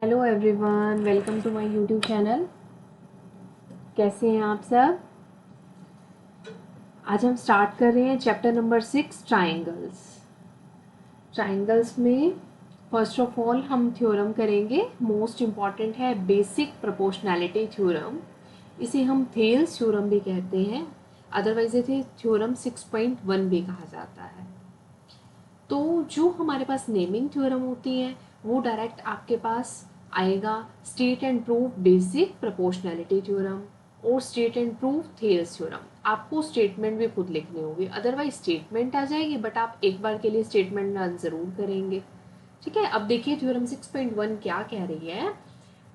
Hello everyone, welcome to my YouTube channel. कैसे हैं आप सब? आज हम स्टार्ट कर रहे हैं चैप्टर नंबर 6, ट्राइंगल्स। ट्राइंगल्स में फर्स्ट ऑफ ऑल हम थ्योरम करेंगे। मोस्ट इम्पॉर्टेंट है बेसिक प्रोपोर्शनैलिटी थ्योरम। इसे हम थेल्स थ्योरम भी कहते हैं, अदरवाइज इसे थ्योरम 6.1 भी कहा जाता है। तो जो हमारे पास नेमिंग थ्योरम होती है वो डायरेक्ट आपके पास आएगा state and prove basic proportionality theorem और state and prove Thales theorem. आपको स्टेटमेंट भी खुद लिखने होंगे, अदरवाइज स्टेटमेंट आ जाएगी बट आप एक बार के लिए स्टेटमेंट रन जरूर करेंगे। ठीक है, अब देखिए थ्योरम 6.1 क्या कह रही है।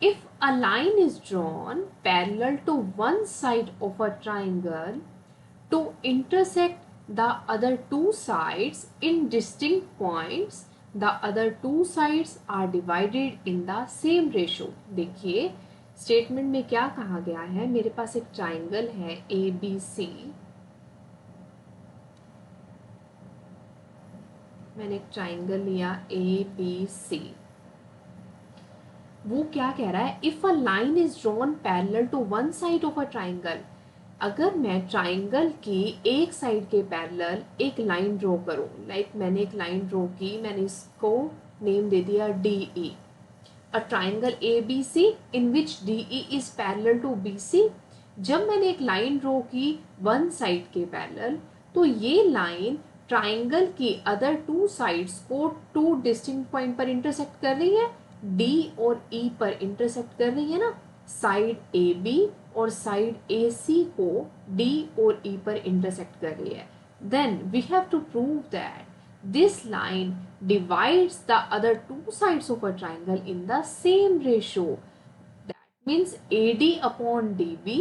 If a line is drawn parallel to one side of a triangle to intersect the other two sides in distinct points, the other two sides are divided in the same ratio। देखिए statement में क्या कहा गया है, मेरे पास एक triangle है A B सी। मैंने एक ट्राइंगल लिया ए बी सी। वो क्या कह रहा है, if a line is drawn parallel to one side of a triangle. अगर मैं ट्राइंगल की एक साइड के पैरेलल एक लाइन ड्रॉ करूं, लाइक मैंने एक लाइन ड्रॉ की, मैंने इसको नेम दे दिया D E. A triangle A B C in which D E is parallel to B C. जब मैंने एक लाइन ड्रॉ की वन साइड के पैरेलल, तो ये लाइन ट्राइंगल की अदर टू साइड्स को टू डिस्टिंक्ट पॉइंट पर इंटरसेक्ट कर रही है। डी और ई पर इंटरसेक्ट कर रही है ना, साइड ए बी और साइड ए सी को डी और ई पर इंटरसेक्ट कर रही है। Then we have to prove that this line divides the other two sides of a triangle in the same ratio। That means AD upon DB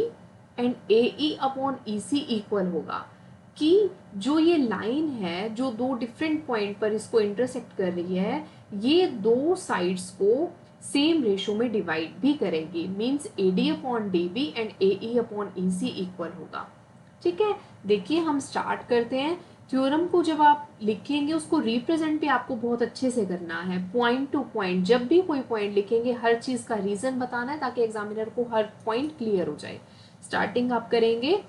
and AE upon EC equal होगा कि जो ये line है जो दो different point पर इसको intersect कर रही है, ये दो साइड्स को सेम रेशो में डिवाइड भी करेगी। Means AD upon DB and AE upon EC equal होगा। ठीक है, देखिए हम स्टार्ट करते हैं। थ्योरम को जब आप लिखेंगे उसको रिप्रेजेंट भी आपको बहुत अच्छे से करना है, पॉइंट टू पॉइंट। जब भी कोई पॉइंट लिखेंगे हर चीज़ का रीज़न बताना है ताकि एग्जामिनर को हर पॉइंट क्लियर हो जाए। स्टार्टिंग आप करेंगे,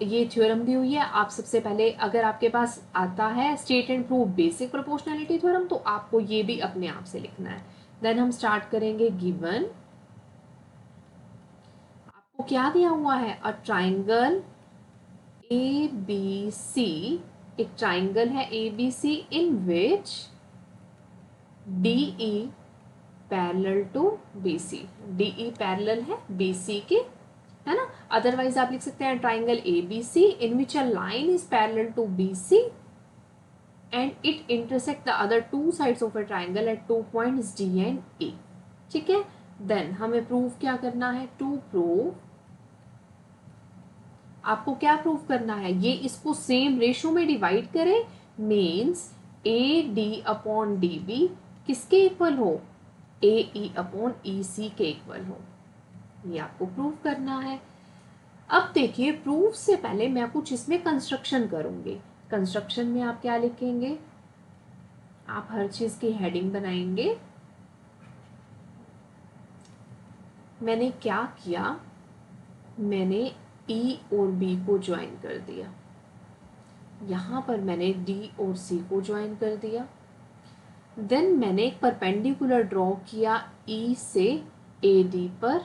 ये थ्योरम दी हुई है। आप सबसे पहले अगर आपके पास आता है state and prove basic proportionality theorem तो आपको ये भी अपने आप से लिखना है। देन हम स्टार्ट करेंगे गिवन। आपको क्या दिया हुआ है, अ ट्राइंगल ए बी सी। एक ट्राइंगल है A B C in which D E parallel to B C. D E parallel है बी सी के, है ना। अदरवाइज आप लिख सकते हैं triangle A B C in which a line is parallel to B C and it intersect the other two sides of a triangle at two points D and E. ठीक है, then हमें prove क्या करना है, to prove. आपको क्या prove करना है, ये इसको सेम रेशो में डिवाइड करें। Means A D upon D B किसके इक्वल हो, ए ई अपॉन ई सी के इक्वल हो। ये आपको प्रूव करना है। अब देखिए प्रूफ से पहले मैं कुछ इसमें कंस्ट्रक्शन करूंगी। कंस्ट्रक्शन में आप क्या लिखेंगे, आप हर चीज की हेडिंग बनाएंगे। मैंने क्या किया, मैंने ई और बी को ज्वाइन कर दिया। यहाँ पर मैंने डी और सी को ज्वाइन कर दिया। देन मैंने एक परपेंडिकुलर ड्रॉ किया ई से ए डी पर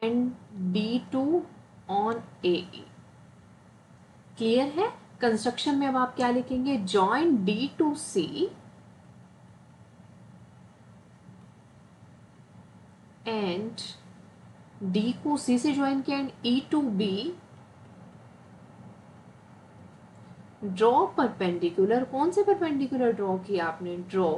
and D to on A E. Clear है। कंस्ट्रक्शन में अब आप क्या लिखेंगे, join D to C and D को सी से ज्वाइन किया and E to B. Draw perpendicular, कौन से परपेंडिकुलर ड्रॉ किया आपने, ड्रॉ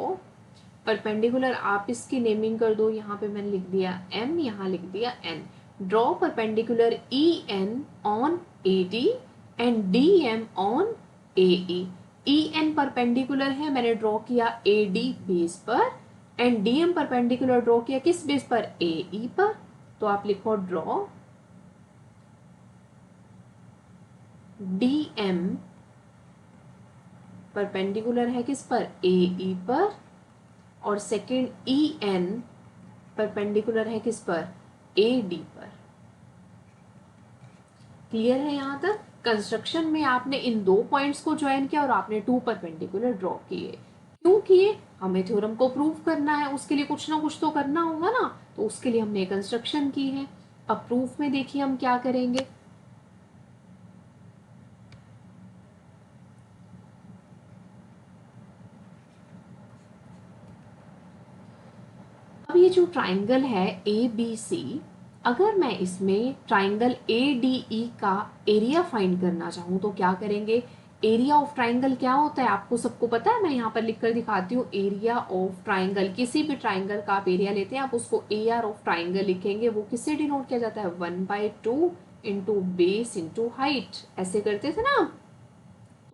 परपेंडिकुलर। आप इसकी नेमिंग कर दो, यहाँ पे मैंने लिख दिया एम, यहाँ लिख दिया N. Draw perpendicular E N on A D and D M on A E. E N perpendicular है, मैंने ड्रॉ किया ए डी बेस पर and D M perpendicular draw किया किस बेस पर, ए ई पर। तो आप लिखो ड्रॉ डी एम परपेंडिकुलर है किस पर, ए ई पर, और सेकेंड ई एन परपेंडिकुलर है किस पर, ए डी पर। क्लियर है यहाँ तक? कंस्ट्रक्शन में आपने इन दो पॉइंट्स को ज्वाइन किया और आपने टू परपेंडिकुलर ड्रॉ किए। क्यों किए? हमें थ्योरम को प्रूव करना है, उसके लिए कुछ ना कुछ तो करना होगा ना, तो उसके लिए हमने कंस्ट्रक्शन की है। अब प्रूफ में देखिए हम क्या करेंगे। अब ये जो ट्राइंगल है ए बी सी, अगर मैं इसमें ट्राइंगल ए डी ई का एरिया फाइंड करना चाहूँ तो क्या करेंगे? एरिया ऑफ ट्राइंगल क्या होता है आपको सबको पता है? मैं यहाँ पर लिख कर दिखाती हूँ। एरिया ऑफ ट्राइंगल, किसी भी ट्राइंगल का आप एरिया लेते हैं, आप उसको ए आर ऑफ ट्राइंगल लिखेंगे। वो किससे डिनोट किया जाता है? 1/2 इंटू बेस इंटू हाइट, ऐसे करते थे ना।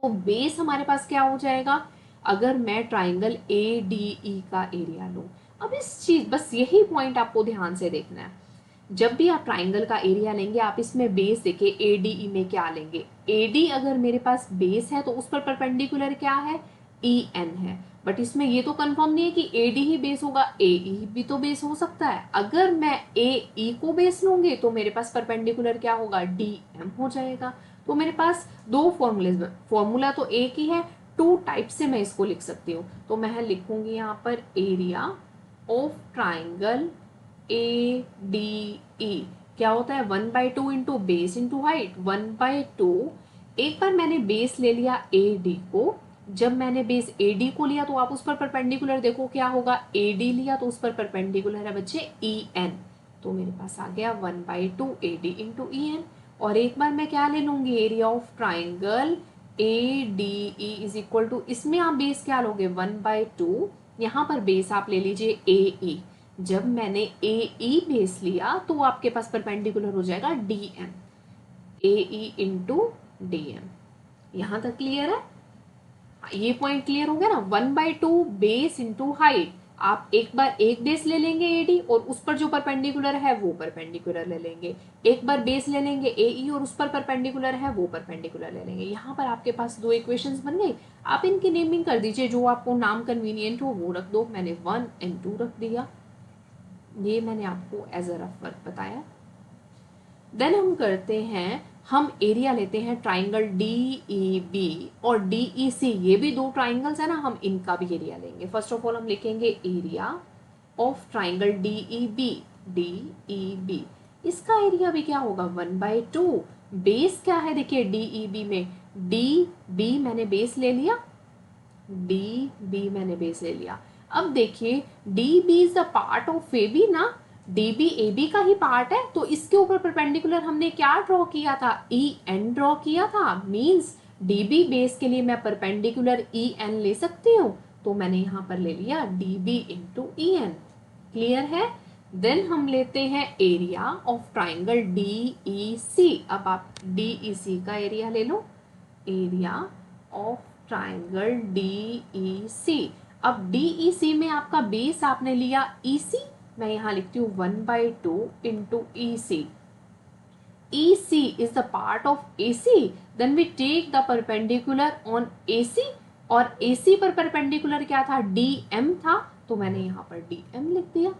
तो बेस हमारे पास क्या हो जाएगा अगर मैं ट्राइंगल ए डी ई का एरिया लूँ? अब इस चीज, बस यही पॉइंट आपको ध्यान से देखना है। जब भी आप ट्राइंगल का एरिया लेंगे, आप इसमें बेस देखे ए डी ई में क्या लेंगे। ए डी अगर मेरे पास बेस है तो उस पर परपेंडिकुलर क्या है? ई एन है। बट इसमें ये तो कंफर्म नहीं है कि ए डी ही बेस होगा, ए ई भी तो बेस हो सकता है। अगर मैं ए ई को बेस लूंगी तो मेरे पास परपेंडिकुलर क्या होगा? डी एम हो जाएगा। तो मेरे पास दो फॉर्मूले, फॉर्मूला तो एक ही है, टू टाइप से मैं इसको लिख सकती हूँ। तो मैं लिखूंगी यहाँ पर area of triangle A D E क्या होता है? 1/2 इंटू बेस इंटू हाइट। 1/2, एक बार मैंने बेस ले लिया ए डी को, जब मैंने बेस ए डी को लिया तो आप उस पर परपेंडिकुलर देखो क्या होगा। ए डी लिया तो उस पर परपेंडिकुलर है बच्चे ई एन, तो मेरे पास आ गया 1/2 A D into E N. और एक बार मैं क्या ले लूंगी? Area of triangle A D E is equal to, इसमें आप बेस क्या लोगे? 1/2, यहाँ पर बेस आप ले लीजिए ए ई। जब मैंने ए ई बेस लिया तो आपके पास परपेंडिकुलर हो जाएगा डी एम, ए ई इंटू डी एम। यहां तक क्लियर है? ये पॉइंट क्लियर हो गया ना? 1/2 बेस इंटू हाइट, आप एक बार एक बेस ले लेंगे ए डी और उस पर जो परपेंडिकुलर है वो परपेंडिकुलर ले लेंगे। एक बार बेस ले लेंगे ए ई और उस पर परपेंडिकुलर है वो परपेंडिकुलर ले लेंगे। यहाँ पर आपके पास दो इक्वेशंस बन गई। आप इनकी नेमिंग कर दीजिए, जो आपको नाम कन्वीनियंट हो वो रख दो। मैंने 1 एंड 2 रख दिया, ये मैंने आपको एज अ रफ वर्क बताया। देन हम करते हैं, हम एरिया लेते हैं ट्राइंगल डी ई बी और डी ई सी, ये भी दो ट्राइंगल्स है ना, हम इनका भी एरिया लेंगे। फर्स्ट ऑफ ऑल हम लिखेंगे area of triangle D E B, D E B, इसका एरिया भी क्या होगा? 1/2। बेस क्या है देखिए डी ई बी में? डी बी मैंने बेस ले लिया, डी बी मैंने बेस ले लिया। अब देखिए D B is the part of A B ना, डी बी ए बी का ही पार्ट है, तो इसके ऊपर परपेंडिकुलर हमने क्या ड्रॉ किया था? ई एन ड्रॉ किया था। मींस डी बी बेस के लिए मैं परपेंडिकुलर ई एन ले सकती हूँ, तो मैंने यहाँ पर ले लिया D B into E N. Clear है? देन हम लेते हैं area of triangle D E C. अब आप डी ई सी का एरिया ले लो, area of triangle D E C. अब डी ई सी में आपका बेस आपने लिया ई सी, मैं यहां लिखती हूँ 1/2 into E C. E C is the part of A C, then we take the perpendicular on A C, और ए सी पर परपेंडिकुलर क्या था? डी एम था, तो मैंने यहाँ पर डी एम लिख दिया।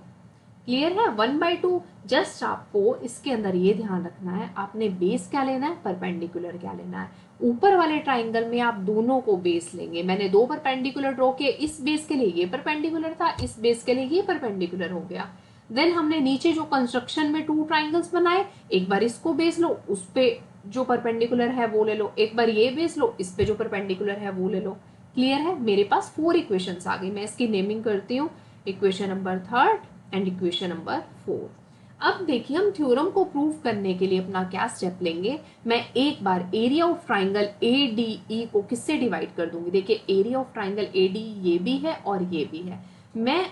क्लियर है? 1/2। जस्ट आपको इसके अंदर ये ध्यान रखना है, आपने बेस क्या लेना है, परपेंडिकुलर क्या लेना है। ऊपर वाले ट्राइंगल में आप दोनों को बेस लेंगे। मैंने दो परपेंडिकुलर ड्रॉ किए, इस बेस के लिए ये परपेंडिकुलर था, इस बेस के लिए ये परपेंडिकुलर हो गया। देन हमने नीचे जो कंस्ट्रक्शन में टू ट्राइंगल्स बनाए, एक बार इसको बेस लो, उस पे जो परपेंडिकुलर है वो ले लो, एक बार ये बेस लो, इस पे जो परपेंडिकुलर है वो ले लो। क्लियर है? मेरे पास 4 इक्वेशंस आ गई। मैं इसकी नेमिंग करती हूँ, equation number 3 and equation number 4। अब देखिए हम थ्योरम को प्रूव करने के लिए अपना क्या स्टेप लेंगे। मैं एक बार area of triangle A D E को किससे डिवाइड कर दूंगी? देखिए area of triangle A D ये भी है और ये भी है। मैं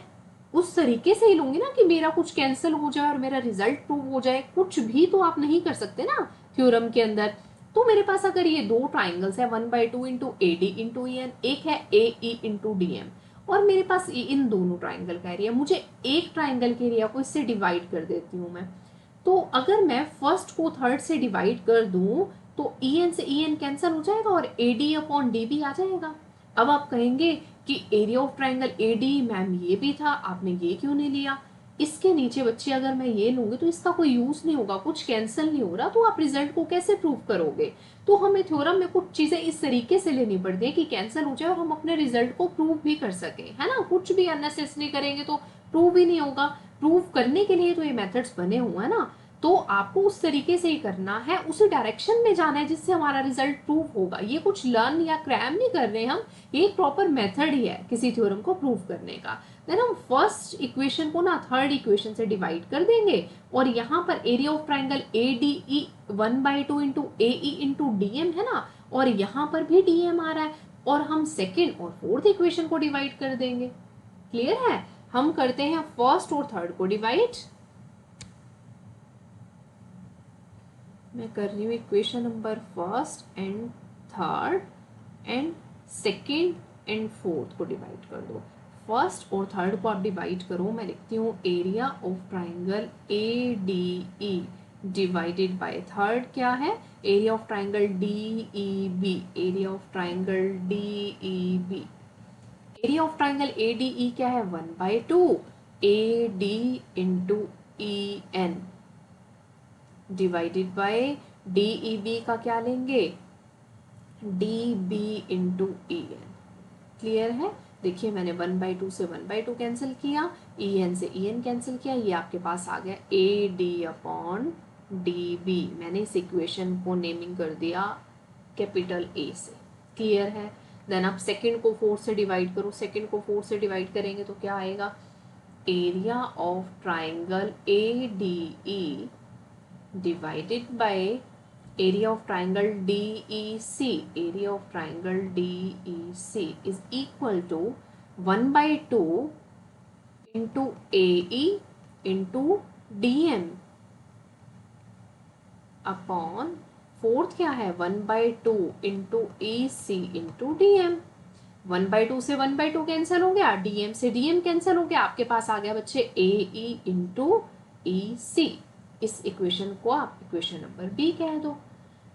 उस तरीके से ही लूंगी ना कि मेरा कुछ कैंसिल हो जाए और मेरा रिजल्ट प्रूव हो जाए। कुछ भी तो आप नहीं कर सकते ना थ्योरम के अंदर। तो मेरे पास अगर ये दो ट्राइंगल्स है 1/2 into A D into E N, एक है A E into D M, और मेरे पास इन दोनों ट्राइंगल का एरिया, मुझे एक ट्राइंगल के एरिया को इससे डिवाइड कर देती हूँ मैं। तो अगर मैं फर्स्ट को थर्ड से डिवाइड कर दूं तो ई एन से ई एन कैंसिल हो जाएगा और ए डी अपॉन डी भी आ जाएगा। अब आप कहेंगे कि area of triangle A D ma'am ये भी था, आपने ये क्यों नहीं लिया? इसके नीचे बच्चे अगर मैं ये लूंगी तो इसका कोई यूज नहीं होगा, कुछ कैंसिल नहीं हो रहा, तो आप रिजल्ट को कैसे प्रूव करोगे? तो हमें थ्योरम में कुछ चीजें इस तरीके से लेनी पड़ती है कि कैंसिल हो जाए और हम अपने रिजल्ट को प्रूव भी कर सकें, है ना। कुछ भी अननेसेसरी करेंगे तो प्रूव ही नहीं होगा। प्रूव करने के लिए तो ये मेथड्स बने हुए हैं ना, तो आपको उस तरीके से ही करना है, उसी डायरेक्शन में जाना है जिससे हमारा रिजल्ट प्रूव होगा। ये कुछ लर्न या क्रैम नहीं कर रहे हम, ये एक प्रॉपर मेथड ही है किसी थ्योरम को प्रूव करने का। देन हम फर्स्ट इक्वेशन को ना थर्ड इक्वेशन से डिवाइड कर देंगे, और यहाँ पर area of triangle A D E 1/2 into A E into D M है ना, और यहाँ पर भी डी एम आ रहा है, और हम सेकेंड और फोर्थ इक्वेशन को डिवाइड कर देंगे। क्लियर है? हम करते हैं फर्स्ट और थर्ड को डिवाइड। मैं कर रही हूँ equation number first and third, and second and fourth को डिवाइड कर दो। फर्स्ट और थर्ड को आप डिवाइड करो। मैं लिखती हूँ area of triangle A D E divided by third क्या है, area of triangle D E B, area of triangle D E B. Area of triangle A D E क्या है, 1/2 A D into E N divided by D E B का क्या लेंगे, D B into E N. Clear है? देखिए मैंने 1/2 से 1/2 cancel किया, ई एन से ई एन कैंसिल किया, ये आपके पास आ गया A D upon D B. मैंने इस इक्वेशन को नेमिंग कर दिया कैपिटल ए से। क्लियर है? देन आप सेकंड को 4 से डिवाइड करो, सेकंड को 4 से डिवाइड करेंगे तो क्या आएगा, area of triangle A D E divided by area of triangle DEC, area of triangle DEC is equal to 1/2 into AE into DM upon fourth क्या है, 1/2 into EC into DM। 1/2 से 1/2 cancel हो गया, DM से DM cancel हो गया, आपके पास आ गया बच्चे AE into EC। इस इक्वेशन को आप इक्वेशन नंबर बी कह दो।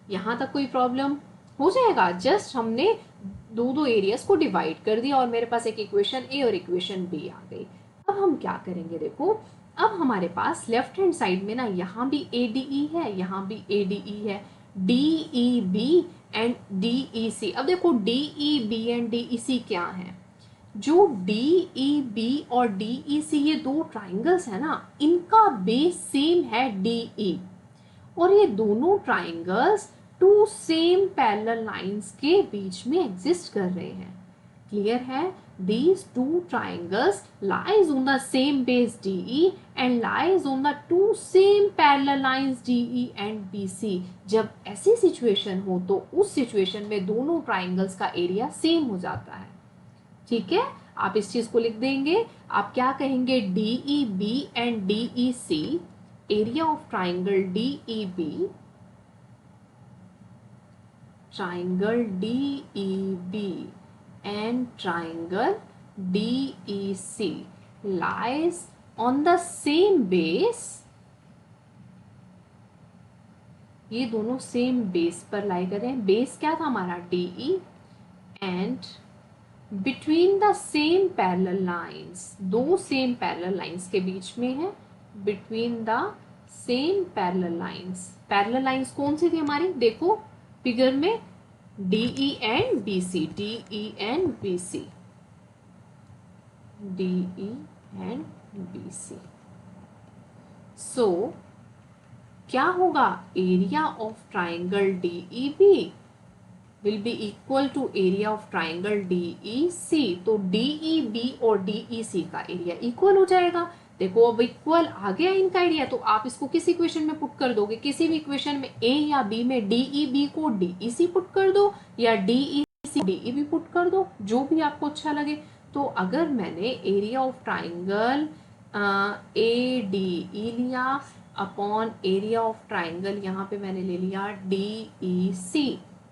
यहाँ तक कोई प्रॉब्लम हो जाएगा? जस्ट हमने दो एरियाज को डिवाइड कर दिया और मेरे पास एक इक्वेशन ए और इक्वेशन बी आ गई। अब हम क्या करेंगे, देखो अब हमारे पास लेफ्ट हैंड साइड में ना यहाँ भी ए डी ई है, यहाँ भी ए डी ई है, D E B and D E C. अब देखो D E B and D E C क्या है, जो डी ई बी और डी ई सी ये दो ट्राइंगल्स है ना, इनका बेस सेम है डी ई, और ये दोनों triangles two same parallel lines के बीच में एग्जिस्ट कर रहे हैं। क्लियर है? These two triangles lies on the same base DE and lies on the two same parallel lines DE and BC। जब ऐसी सिचुएशन हो तो उस सिचुएशन में दोनों ट्राइंगल्स का एरिया सेम हो जाता है। ठीक है, आप इस चीज को लिख देंगे। आप क्या कहेंगे, D E B and D E C, area of triangle D E B, triangle D E B and triangle DEC lies on the same base। ये दोनों सेम बेस पर लाई कर रहे हैं। बेस क्या था हमारा, DE, and between the same parallel lines, दो सेम पैरेलल लाइंस के बीच में है, between the same parallel lines. Parallel lines कौन सी थी हमारी, देखो फिगर में, DE and BC, DE and BC, DE and BC। So क्या होगा, area of triangle DEB will be equal to area of triangle DEC। तो DEB और DEC का एरिया इक्वल हो जाएगा। देखो अब इक्वल आ गया इनका एरिया, तो आप इसको किस इक्वेशन में पुट कर दोगे, किसी भी इक्वेशन में ए या बी में DEB को DEC पुट कर दो या DEC DEB पुट कर दो, जो भी आपको अच्छा लगे। तो अगर मैंने एरिया ऑफ ट्राइंगल ADE लिया अपॉन एरिया ऑफ ट्राइंगल यहाँ पे मैंने ले लिया DEC,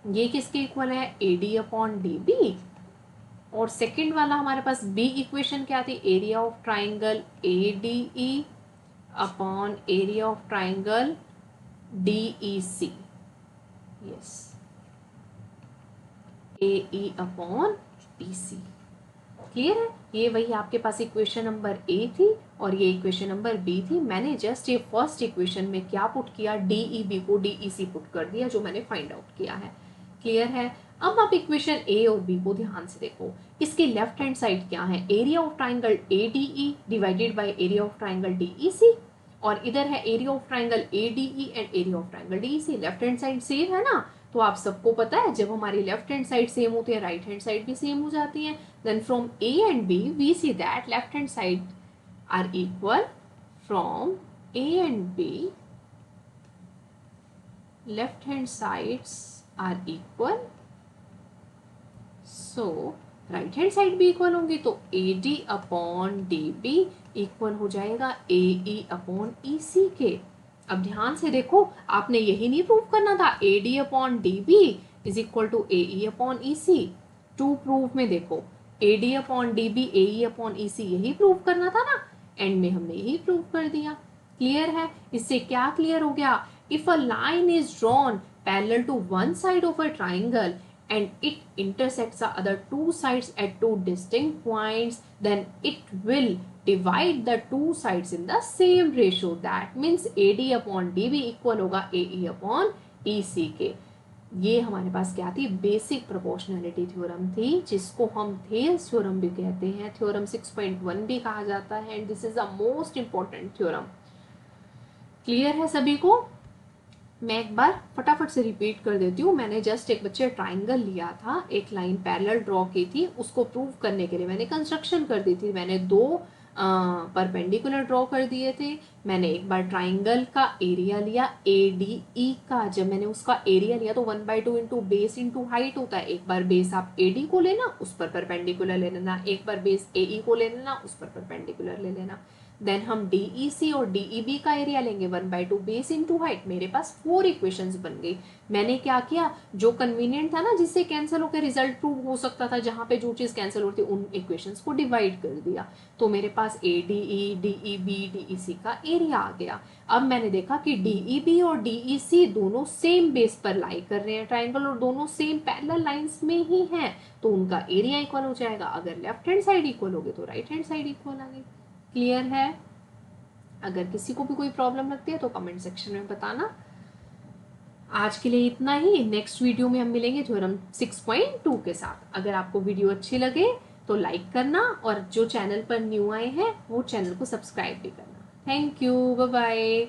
ये किसके इक्वल है, AD अपॉन DB। और सेकंड वाला हमारे पास बी इक्वेशन क्या थी, area of triangle ADE upon area of triangle DEC। Yes, AE upon BC। Clear है? ये वही आपके पास इक्वेशन नंबर ए थी और ये इक्वेशन नंबर बी थी। मैंने जस्ट ये फर्स्ट इक्वेशन में क्या पुट किया, डी ई बी को डी ई सी पुट कर दिया, जो मैंने फाइंड आउट किया है। क्लियर है? अब आप इक्वेशन ए और बी को ध्यान से देखो। इसकी लेफ्ट हैंड साइड क्या है, area of triangle A D E divided by area of triangle D E C, और इधर है area of triangle A D E and area of triangle D E C. Left hand side same है ना, तो आप सबको पता है जब हमारी लेफ्ट हैंड साइड सेम होती है राइट हैंड साइड भी सेम हो जाती है। Then from A and B we see that left hand side are equal. From A and B left hand sides are equal, so right hand side भी equal होंगी, तो A D upon D B equal हो जाएगा ए E upon E सी के। अब ध्यान से देखो, आपने यही नहीं प्रूव करना था, A D upon D B is equal to A E upon E C. To prove में देखो, A D upon D B A E upon E C यही प्रूव करना था ना, एंड में हमने यही प्रूव कर दिया। क्लियर है? इससे क्या क्लियर हो गया, if a line is drawn parallel to one side of a triangle and it intersects the other two sides at two distinct points, then it will divide the two sides in the same ratio. That means AD upon DB equal होगा AE upon EC के। ये हमारे पास क्या थी, basic proportionality theorem थी, जिसको हम Thales theorem भी कहते हैं, थ्योरम 6.1 भी कहा जाता है, and this is the most important theorem. Clear है सभी को? मैं एक बार फटाफट से रिपीट कर देती हूँ। मैंने जस्ट एक बच्चे ट्राइंगल लिया था, एक लाइन पैरेलल ड्रॉ की थी, उसको प्रूव करने के लिए मैंने कंस्ट्रक्शन कर दी थी। मैंने दो परपेंडिकुलर ड्रॉ कर दिए थे। मैंने एक बार ट्राइंगल का एरिया लिया ए डी ई का, जब मैंने उसका एरिया लिया तो 1/2 इंटू बेस इंटू हाइट होता है। एक बार बेस आप ए डी को लेना, उस पर परपेंडिकुलर ले लेना, एक बार बेस ए ई को ले लेना, उस पर परपेंडिकुलर ले लेना। देन हम डी ई सी और डी ई बी का एरिया लेंगे 1/2 बेस इंटू हाइट। मेरे पास 4 इक्वेशंस बन गई। मैंने क्या किया, जो कन्वीनियंट था ना, जिससे कैंसिल होकर रिजल्ट प्रूव हो सकता था, जहां पे जो चीज कैंसिल होती उन इक्वेशंस को डिवाइड कर दिया, तो मेरे पास A D E D E B D E C का एरिया आ गया। अब मैंने देखा कि डी ई बी और डी ई सी दोनों सेम बेस पर लाई कर रहे हैं ट्राइंगल, और दोनों सेम पैरेलल लाइंस में ही हैं, तो उनका एरिया इक्वल हो जाएगा। अगर लेफ्ट हैंड साइड इक्वल होगी तो राइट हैंड साइड इक्वल आ गई। क्लियर है? अगर किसी को भी कोई प्रॉब्लम लगती है तो कमेंट सेक्शन में बताना। आज के लिए इतना ही। नेक्स्ट वीडियो में हम मिलेंगे थ्योरम 6.2 के साथ। अगर आपको वीडियो अच्छी लगे तो लाइक करना, और जो चैनल पर न्यू आए हैं वो चैनल को सब्सक्राइब भी करना। Thank you, bye bye.